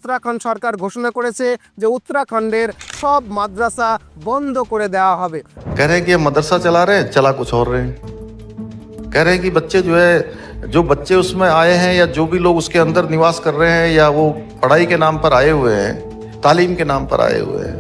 উত্তরাখণ্ড সরকার ঘোষণা করেছে যে উত্তরাখণ্ডের সব মাদ্রাসা বন্ধ করে দেওয়া হবে। कह रहे हैं कि ये मदरसा चला रहे हैं, चला कुछ और रहे हैं। कह रहे हैं कि बच्चे जो है, जो बच्चे उसमें आए हैं या जो भी लोग उसके अंदर निवास कर रहे हैं या वो पढ़ाई के नाम पर आए हुए हैं, तालीम के नाम पर आए हुए हैं,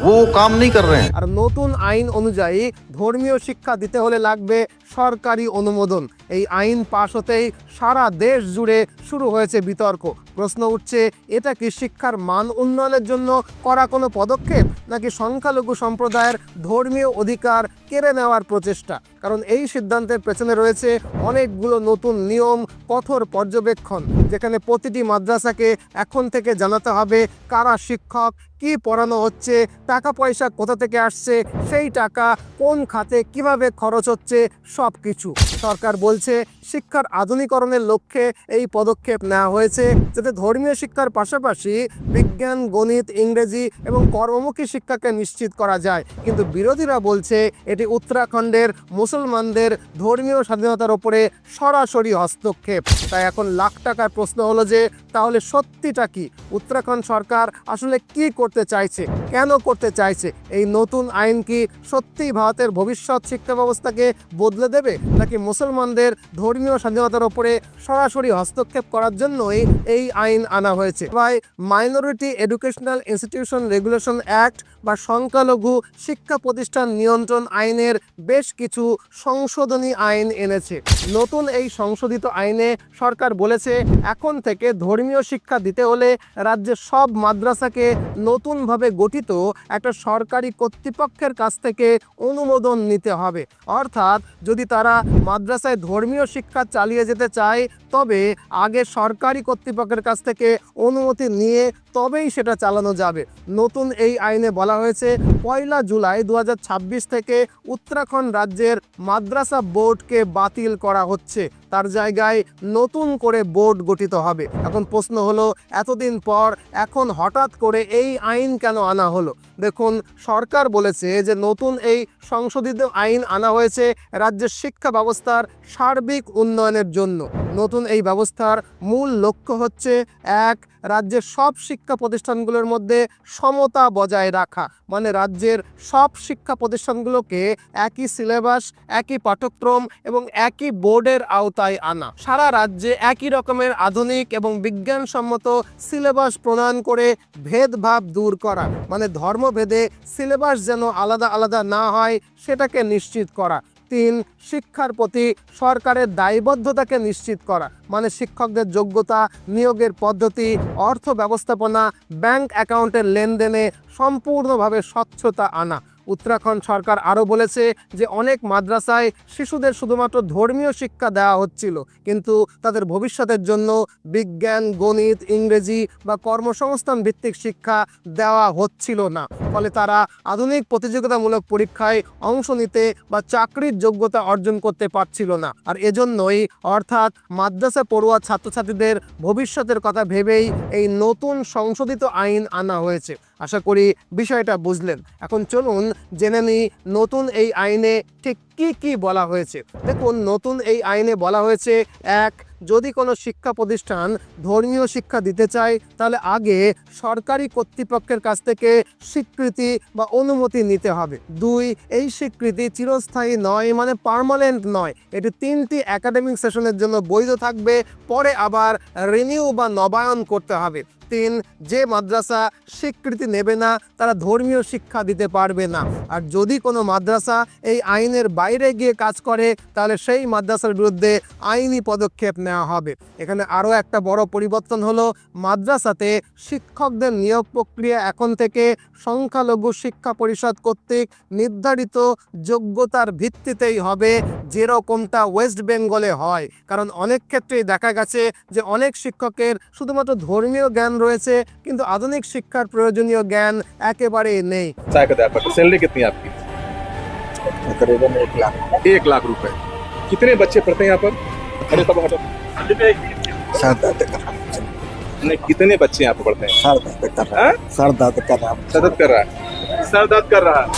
वो काम नहीं कर रहे हैं। আর নতুন আইন অনুযায়ী ধর্মীয় শিক্ষা দিতে হলে লাগবে সরকারি অনুমোদন। এই আইন পাশ হতেই সারা দেশ জুড়ে শুরু হয়েছে বিতর্ক। প্রশ্ন উঠছে, এটা কি শিক্ষার মান উন্নয়নের জন্য করা কোনো পদক্ষেপ, নাকি সংখ্যালঘু সম্প্রদায়ের ধর্মীয় অধিকার কেড়ে নেওয়ার প্রচেষ্টা? কারণ এই সিদ্ধান্তের পেছনে রয়েছে অনেকগুলো নতুন নিয়ম, কঠোর পর্যবেক্ষণ, যেখানে প্রতিটি মাদ্রাসাকে এখন থেকে জানাতে হবে কারা শিক্ষক, কি পড়ানো হচ্ছে, টাকা পয়সা কোথা থেকে আসছে, সেই টাকা কোন খাতে কিভাবে খরচ হচ্ছে, সব কিছু। সরকার বলছে শিক্ষার আধুনিকরণের লক্ষ্যে এই পদক্ষেপ নেওয়া হয়েছে, যাতে ধর্মীয় শিক্ষার পাশাপাশি বিজ্ঞান, গণিত, ইংরেজি এবং কর্মমুখী শিক্ষাকে নিশ্চিত করা যায়। কিন্তু বিরোধীরা বলছে এটি উত্তরাখণ্ডের মুসলমানদের ধর্মীয় স্বাধীনতার ওপরে সরাসরি হস্তক্ষেপ। তাই এখন লাখ টাকার প্রশ্ন হলো যে তাহলে সত্যিটা কি? উত্তরাখণ্ড সরকার আসলে কি করতে চাইছে, কেন করতে চাইছে? এই নতুন আইন কি সত্যিই ভারতের ভবিষ্যৎ শিক্ষা ব্যবস্থাকে বদলে দেবে, নাকি মুসলমানদের ধর্মীয় স্বাধীনতার ওপরে সরাসরি হস্তক্ষেপ করার জন্যই এই আইন আনা হয়েছে? ভাই, minority educational institution regulation act বা সংখ্যালঘু শিক্ষা প্রতিষ্ঠান নিয়ন্ত্রণ আইনের বেশ কিছু সংশোধনী আইন এনেছে। নতুন এই সংশোধিত আইনে সরকার বলেছে এখন থেকে ধর্মীয় শিক্ষা দিতে হলে রাজ্যের সব মাদ্রাসাকে নতুনভাবে গঠিত একটা সরকারি কর্তৃপক্ষের কাছ থেকে অনুমোদন নিতে হবে। অর্থাৎ যদি তারা মাদ্রাসায় ধর্মীয় শিক্ষা চালিয়ে যেতে চায়, তবে আগে সরকারি কর্তৃপক্ষের কাছ থেকে অনুমতি নিয়ে তবেই সেটা চালানো যাবে। নতুন এই আইনে বলা হয়েছে 1 জুলাই 2026 থেকে উত্তরাখণ্ড রাজ্যের মাদ্রাসা বোর্ডকে বাতিল করা হচ্ছে, তার জায়গায় নতুন করে বোর্ড গঠিত হবে। এখন প্রশ্ন হলো, এতদিন পর এখন হঠাৎ করে এই আইন কেন আনা হলো? দেখুন, সরকার বলেছে যে নতুন এই সংশোধিত আইন আনা হয়েছে রাজ্যের শিক্ষা ব্যবস্থার সার্বিক উন্নয়নের জন্য। নতুন এই ব্যবস্থার মূল লক্ষ্য হচ্ছে, এক, রাজ্যের সব শিক্ষা প্রতিষ্ঠানগুলোর মধ্যে সমতা বজায় রাখা, মানে রাজ্যের সব শিক্ষা প্রতিষ্ঠানগুলোকে একই সিলেবাস, একই পাঠ্যক্রম এবং একই বোর্ডের আওতায় আনা। সারা রাজ্যে একই রকমের আধুনিক এবং বিজ্ঞানসম্মত সিলেবাস প্রণয়ন করে ভেদভাব দূর করা, মানে ধর্মভেদে সিলেবাস যেন আলাদা আলাদা না হয় সেটাকে নিশ্চিত করা। 3, শিক্ষার প্রতি সরকারের দায়বদ্ধতাকে নিশ্চিত করা, মানে শিক্ষকদের যোগ্যতা, নিয়োগের পদ্ধতি, অর্থ ব্যবস্থাপনা, ব্যাংক অ্যাকাউন্টের লেনদেনে সম্পূর্ণভাবে স্বচ্ছতা আনা। উত্তরাখণ্ড সরকার আরও বলেছে যে অনেক মাদ্রাসায় শিশুদের শুধুমাত্র ধর্মীয় শিক্ষা দেওয়া হচ্ছিল, কিন্তু তাদের ভবিষ্যতের জন্য বিজ্ঞান, গণিত, ইংরেজি বা কর্মসংস্থান ভিত্তিক শিক্ষা দেওয়া হচ্ছিল না। ফলে তারা আধুনিক প্রতিযোগিতামূলক পরীক্ষায় অংশ নিতে বা চাকরির যোগ্যতা অর্জন করতে পারছিল না। আর এজন্যই, অর্থাৎ মাদ্রাসা পড়ুয়া ছাত্রছাত্রীদের ভবিষ্যতের কথা ভেবেই এই নতুন সংশোধিত আইন আনা হয়েছে। আশা করি বিষয়টা বুঝলেন। এখন চলুন জেনে নিই নতুন এই আইনে ঠিক কি কি বলা হয়েছে। দেখুন, নতুন এই আইনে বলা হয়েছে, 1, যদি কোনো শিক্ষা প্রতিষ্ঠান ধর্মীয় শিক্ষা দিতে চায় তাহলে আগে সরকারি কর্তৃপক্ষের কাছ থেকে স্বীকৃতি বা অনুমতি নিতে হবে। 2, এই স্বীকৃতি চিরস্থায়ী নয়, মানে পার্মানেন্ট নয়। এটি 3টি একাডেমিক সেশনের জন্য বৈধ থাকবে, পরে আবার রিনিউ বা নবায়ন করতে হবে। 3, যে মাদ্রাসা স্বীকৃতি নেবে না তারা ধর্মীয় শিক্ষা দিতে পারবে না। আর যদি কোনো মাদ্রাসা এই আইনের বাইরে গিয়ে কাজ করে তাহলে সেই মাদ্রাসার বিরুদ্ধে আইনি পদক্ষেপ নেওয়া হবে। এখানে আরও একটা বড় পরিবর্তন হলো, মাদ্রাসাতে শিক্ষকদের নিয়োগ প্রক্রিয়া এখন থেকে সংখ্যালঘু শিক্ষা পরিষদ কর্তৃক নির্ধারিত যোগ্যতার ভিত্তিতেই হবে, যেরকমটা ওয়েস্ট বেঙ্গলে হয়। কারণ অনেক ক্ষেত্রেই দেখা গেছে যে অনেক শিক্ষকের শুধুমাত্র ধর্মীয় জ্ঞান রয়েছে, কিন্তু আধুনিক শিক্ষার প্রয়োজনীয় জ্ঞান একেবারেই নেই। सैलरी कितनी है आपकी? तकरीबन 1 लाख। 1 लाख रुपए। कितने बच्चे पढ़ते हैं यहाँ पर? अरे तब हटो। 7 कर रहा नहीं, कितने बच्चे यहाँ पर पढ़ते हैं? 7 कर रहा हाँ? 7 कर रहा सदत कर रहा है, सर दर्द कर रहा है।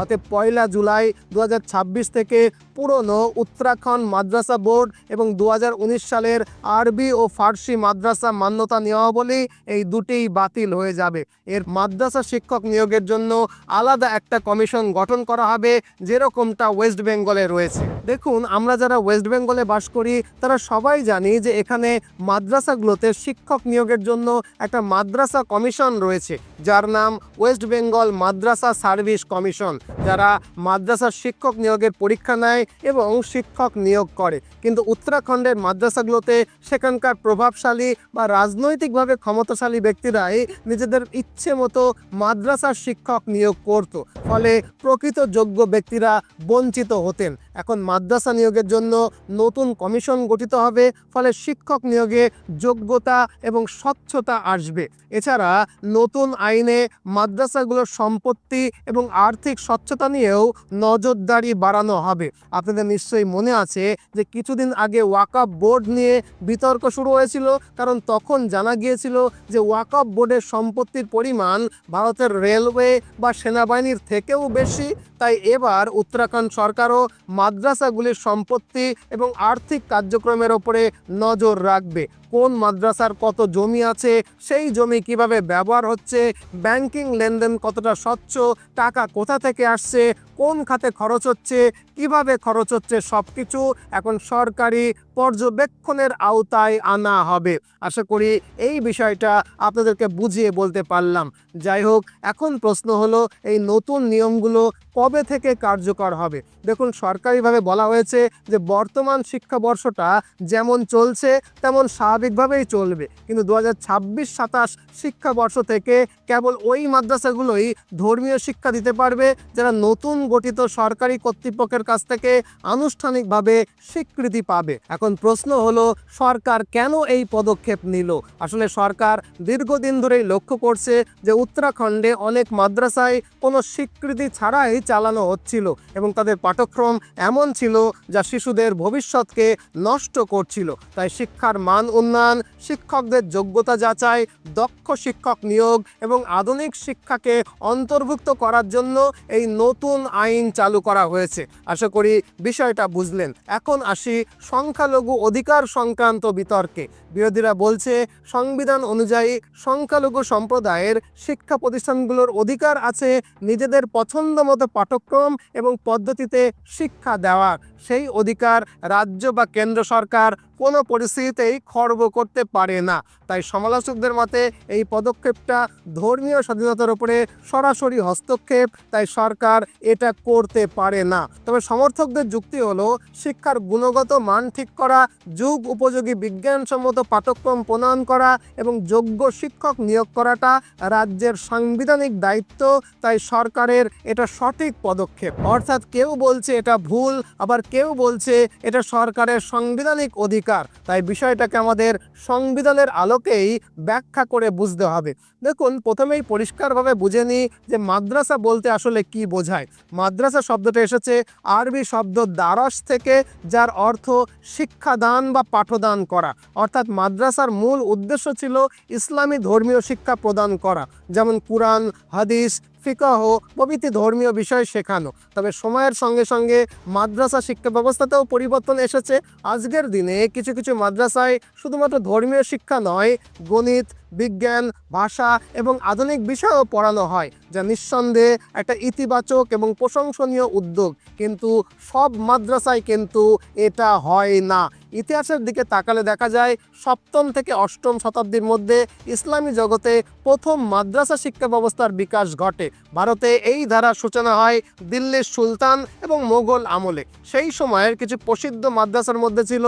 অতএব 1 জুলাই 2026 থেকে পুরনো উত্তরাখণ্ড মাদ্রাসা বোর্ড এবং 2019 সালের আরবি ও ফার্সি মাদ্রাসা মান্যতা নিয়মাবলী এই দুটিই বাতিল হয়ে যাবে। এর মাদ্রাসা শিক্ষক নিয়োগের জন্য আলাদা একটা কমিশন গঠন করা হবে, যেরকমটা ওয়েস্ট বেঙ্গলে রয়েছে। দেখুন, আমরা যারা ওয়েস্ট বেঙ্গলে বাস করি তারা সবাই জানি যে এখানে মাদ্রাসাগুলোতে শিক্ষক নিয়োগের জন্য একটা মাদ্রাসা কমিশন রয়েছে, যার নাম ওয়েস্ট বেঙ্গল মাদ্রাসা সার্ভিস কমিশন, যারা মাদ্রাসার শিক্ষক নিয়োগের পরীক্ষা নেয় এবং শিক্ষক নিয়োগ করে। কিন্তু উত্তরাখণ্ডের মাদ্রাসাগুলোতে সেখানকার প্রভাবশালী বা রাজনৈতিকভাবে ক্ষমতাশালী ব্যক্তিরাই নিজেদের ইচ্ছে মতো মাদ্রাসার শিক্ষক নিয়োগ করত, ফলে প্রকৃত যোগ্য ব্যক্তিরা বঞ্চিত হতেন। এখন মাদ্রাসা নিয়োগের জন্য নতুন কমিশন গঠিত হবে, ফলে শিক্ষক নিয়োগে যোগ্যতা এবং স্বচ্ছতা আসবে। এছাড়া নতুন আইনে মাদ্রাসাগুলোর সম্পত্তি এবং আর্থিক স্বচ্ছতা নিয়েও নজরদারি বাড়ানো হবে। আপনাদের নিশ্চয়ই মনে আছে যে কিছুদিন আগে ওয়াকফ বোর্ড নিয়ে বিতর্ক শুরু হয়েছিল, কারণ তখন জানা গিয়েছিল যে ওয়াকফ বোর্ডের সম্পত্তির পরিমাণ ভারতের রেলওয়ে বা সেনাবাহিনীর থেকেও বেশি। তাই এবার উত্তরাখণ্ড সরকারও মাদ্রাসাগুলির সম্পত্তি এবং আর্থিক কার্যক্রমের ওপরে নজর রাখবে। কোন মাদ্রাসার কত জমি আছে, সেই জমি কিভাবে ব্যবহার হচ্ছে, ব্যাংকিং লেনদেন কতটা স্বচ্ছ, টাকা কোথা থেকে আসছে, কোন খাতে খরচ হচ্ছে, কিভাবে খরচ হচ্ছে, সব কিছু এখন সরকারি পর্যবেক্ষণের আওতায় আনা হবে। আশা করি এই বিষয়টা আপনাদেরকে বুঝিয়ে বলতে পারলাম। যাই হোক, এখন প্রশ্ন হলো এই নতুন নিয়মগুলো কবে থেকে কার্যকর হবে। দেখুন, সরকারিভাবে বলা হয়েছে যে বর্তমান শিক্ষাবর্ষটা যেমন চলছে তেমন স্বাভাবিকভাবেই চলবে, কিন্তু 2026-27 শিক্ষাবর্ষ থেকে কেবল ওই মাদ্রাসাগুলোই ধর্মীয় শিক্ষা দিতে পারবে যারা নতুন গঠিত সরকারি কর্তৃপক্ষের কাছ থেকে আনুষ্ঠানিকভাবে স্বীকৃতি পাবে। এখন প্রশ্ন হলো, সরকার কেন এই পদক্ষেপ নিল? আসলে সরকার দীর্ঘদিন ধরেই লক্ষ্য করছে যে উত্তরাখণ্ডে অনেক মাদ্রাসায় কোনো স্বীকৃতি ছাড়াই চালানো হচ্ছিল এবং তাদের পাঠ্যক্রম এমন ছিল যা শিশুদের ভবিষ্যৎকে নষ্ট করছিল। তাই শিক্ষার মান উন্নয়ন, শিক্ষকদের যোগ্যতা যাচাই, দক্ষ শিক্ষক নিয়োগ এবং আধুনিক শিক্ষাকে অন্তর্ভুক্ত করার জন্য এই নতুন আইন চালু করা হয়েছে। আশা করি বিষয়টা বুঝলেন। এখন আসি সংখ্যালঘু অধিকার সংক্রান্ত বিতর্কে। বিরোধীরা বলছে সংবিধান অনুযায়ী সংখ্যালঘু সম্প্রদায়ের শিক্ষা প্রতিষ্ঠানগুলোর অধিকার আছে নিজেদের পছন্দ মতো পাঠ্যক্রম এবং পদ্ধতিতে শিক্ষা দেওয়ার। সেই অধিকার রাজ্য বা কেন্দ্র সরকার কোনো পরিস্থিতিতেই খর্ব করতে পারে না। তাই সমালোচকদের মতে এই পদক্ষেপটা ধর্মীয় স্বাধীনতার উপরে সরাসরি হস্তক্ষেপ, তাই সরকার এটা করতে পারে না। তবে সমর্থকদের যুক্তি হলো শিক্ষার গুণগত মান ঠিক করা, যুগ উপযোগী বিজ্ঞানসম্মত পাঠ্যক্রম প্রণয়ন করা এবং যোগ্য শিক্ষক নিয়োগ করাটা রাজ্যের সাংবিধানিক দায়িত্ব। তাই সরকারের এটা সঠিক পদক্ষেপ। অর্থাৎ কেউ বলছে এটা ভুল, আবার কেউ বলছে এটা সরকারের সাংবিধানিক অধিকার। তাই বিষয়টাকে আমাদের সংবিধানের আলোকেই ব্যাখ্যা করে বুঝতে হবে। দেখুন, প্রথমেই পরিষ্কারভাবে বুঝে নিই যে মাদ্রাসা বলতে আসলে কি বোঝায়। মাদ্রাসা শব্দটা এসেছে আরবি শব্দ দারাস থেকে, যার অর্থ শিক্ষাদান বা পাঠদান করা। অর্থাৎ মাদ্রাসার মূল উদ্দেশ্য ছিল ইসলামী ধর্মীয় শিক্ষা প্রদান করা, যেমন কুরআন, হাদিস, ফিকহ প্রভৃতি ধর্মীয় বিষয় শেখানো। তবে সময়ের সঙ্গে সঙ্গে মাদ্রাসা শিক্ষা ব্যবস্থাতেও পরিবর্তন এসেছে। আজকের দিনে কিছু কিছু মাদ্রাসায় শুধুমাত্র ধর্মীয় শিক্ষা নয়, গণিত, বিজ্ঞান, ভাষা এবং আধুনিক বিষয়ও পড়ানো হয়, যা নিঃসন্দেহে একটা ইতিবাচক এবং প্রশংসনীয় উদ্যোগ। কিন্তু সব মাদ্রাসায় কিন্তু এটা হয় না। ইতিহাসের দিকে তাকালে দেখা যায় 7ম থেকে 8ম শতাব্দীর মধ্যে ইসলামী জগতে প্রথম মাদ্রাসা শিক্ষা ব্যবস্থার বিকাশ ঘটে। ভারতে এই ধারার সূচনা হয় দিল্লির সুলতান এবং মোগল আমলে। সেই সময়ের কিছু প্রসিদ্ধ মাদ্রাসার মধ্যে ছিল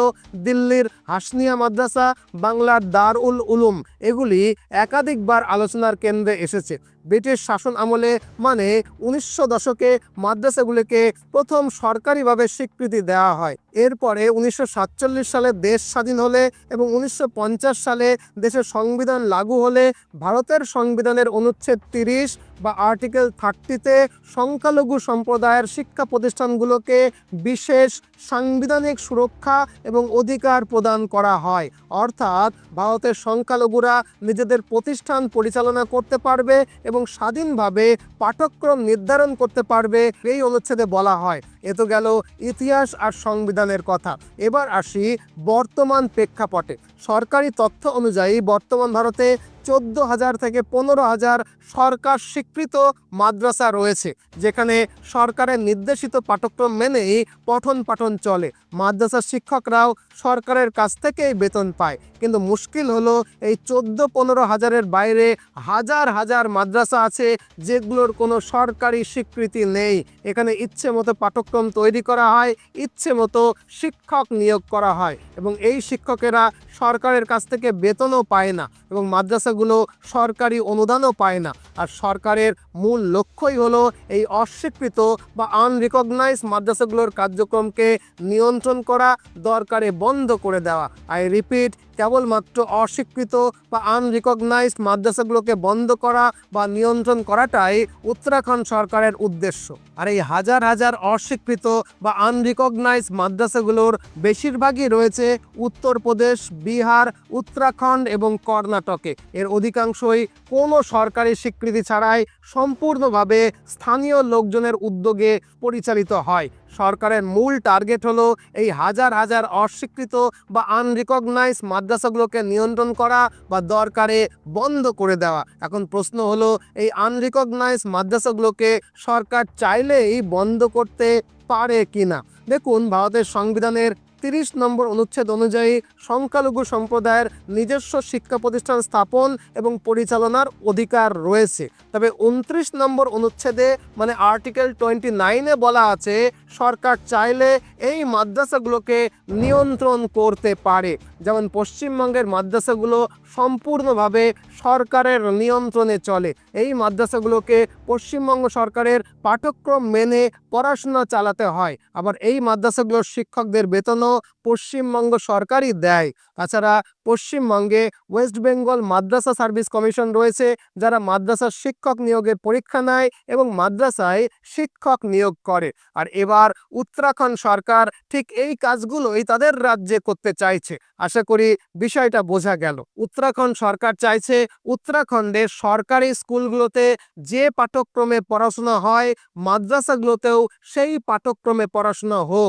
দিল্লির হাসনিয়া মাদ্রাসা, বাংলার দারুল উলুম। এগুলি একাধিকবার আলোচনার কেন্দ্রে এসেছে। ব্রিটিশ শাসন আমলে মানে 1900 দশকে মাদ্রাসাগুলিকে প্রথম সরকারিভাবে স্বীকৃতি দেওয়া হয়। এরপরে 1947 সালে দেশ স্বাধীন হলে এবং 1950 সালে দেশের সংবিধান লাগু হলে ভারতের সংবিধানের অনুচ্ছেদ 30 বা আর্টিকেল 30-তে সংখ্যালঘু সম্প্রদায়ের শিক্ষা প্রতিষ্ঠানগুলোকে বিশেষ সাংবিধানিক সুরক্ষা এবং অধিকার প্রদান করা হয়। অর্থাৎ ভারতের সংখ্যালঘুরা নিজেদের প্রতিষ্ঠান পরিচালনা করতে পারবে এবং এবং স্বাধীনভাবে পাঠ্যক্রম নির্ধারণ করতে পারবে, এই অনুচ্ছেদে বলা হয়। এ তো গেল ইতিহাস আর সংবিধানের কথা। এবার আসি বর্তমান প্রেক্ষাপটে। সরকারি তথ্য অনুযায়ী বর্তমান ভারতে 14,000 থেকে 15,000 সরকার স্বীকৃত মাদ্রাসা রয়েছে, যেখানে সরকারের নির্দেশিত পাঠ্যক্রম মেনেই পঠন পাঠন চলে। মাদ্রাসার শিক্ষকরাও সরকারের কাছ থেকেই বেতন পায়। কিন্তু মুশকিল হলো এই 14-15 হাজারের বাইরে হাজার হাজার মাদ্রাসা আছে যেগুলোর কোনো সরকারি স্বীকৃতি নেই। এখানে ইচ্ছে মতো পাঠ্যক্রম তৈরি করা হয়, ইচ্ছে মতো শিক্ষক নিয়োগ করা হয় এবং এই শিক্ষকেরা সরকারের কাছ থেকে বেতনও পায় না এবং মাদ্রাসাগুলো সরকারি অনুদানও পায় না। আর সরকারের মূল লক্ষ্যই হলো এই অস্বীকৃত বা আনরিকগনাইজ মাদ্রাসাগুলোর কার্যক্রমকে নিয়ন্ত্রণ করা, দরকারে বন্ধ করে দেওয়া। আই রিপিট, কেবলমাত্র অস্বীকৃত বা আনরিকগনাইজড মাদ্রাসাগুলোকে বন্ধ করা বা নিয়ন্ত্রণ করাটাই উত্তরাখণ্ড সরকারের উদ্দেশ্য। আর এই হাজার হাজার অস্বীকৃত বা আনরিকগনাইজড মাদ্রাসাগুলোর বেশিরভাগই রয়েছে উত্তরপ্রদেশ, বিহার, উত্তরাখণ্ড এবং কর্ণাটকে। এর অধিকাংশই কোনো সরকারি স্বীকৃতি ছাড়াই সম্পূর্ণভাবে স্থানীয় লোকজনের উদ্যোগে পরিচালিত হয়। সরকারের মূল টার্গেট হলো এই হাজার হাজার অস্বীকৃত বা আনরিকগনাইজড মাদ্রাসাগুলোকে নিয়ন্ত্রণ করা বা দরকারে বন্ধ করে দেওয়া। এখন প্রশ্ন হলো, এই আনরিকগনাইজড মাদ্রাসাগুলোকে সরকার চাইলেই বন্ধ করতে পারে কিনা? দেখুন, ভারতের সংবিধানের 30 নম্বর অনুচ্ছেদ অনুযায়ী সংখ্যালঘু সম্প্রদায়ের নিজস্ব শিক্ষা প্রতিষ্ঠান স্থাপন এবং পরিচালনার অধিকার রয়েছে। তবে 29 নম্বর অনুচ্ছেদে মানে আর্টিকেল 29-এ বলা আছে সরকার চাইলে এই মাদ্রাসাগুলোকে নিয়ন্ত্রণ করতে পারে। যেমন পশ্চিমবঙ্গের মাদ্রাসাগুলো সম্পূর্ণভাবে সরকারের নিয়ন্ত্রণে চলে। এই মাদ্রাসাগুলোকে পশ্চিমবঙ্গ সরকারের পাঠ্যক্রম মেনে পড়াশোনা চালাতে হয়। আবার এই মাদ্রাসাগুলোর শিক্ষকদের বেতনও পশ্চিমবঙ্গ সরকারই দেয়। তাছাড়া পশ্চিমবঙ্গে ওয়েস্ট বেঙ্গল মাদ্রাসা সার্ভিস কমিশন রয়েছে, যারা মাদ্রাসার শিক্ষক নিয়োগের পরীক্ষা নেয় এবং মাদ্রাসায় শিক্ষক নিয়োগ করে। আর এবার উত্তরাখণ্ড সরকার ঠিক এই কাজগুলোই তাদের রাজ্যে করতে চাইছে। আশা করি বিষয়টা বোঝা গেল। উত্তরাখণ্ড সরকার চাইছে উত্তরাখণ্ডের সরকারি স্কুলগুলোতে যে পাঠ্যক্রমে পড়াশোনা হয় মাদ্রাসাগুলোতেও সেই পাঠ্যক্রমে পড়াশোনা হোক।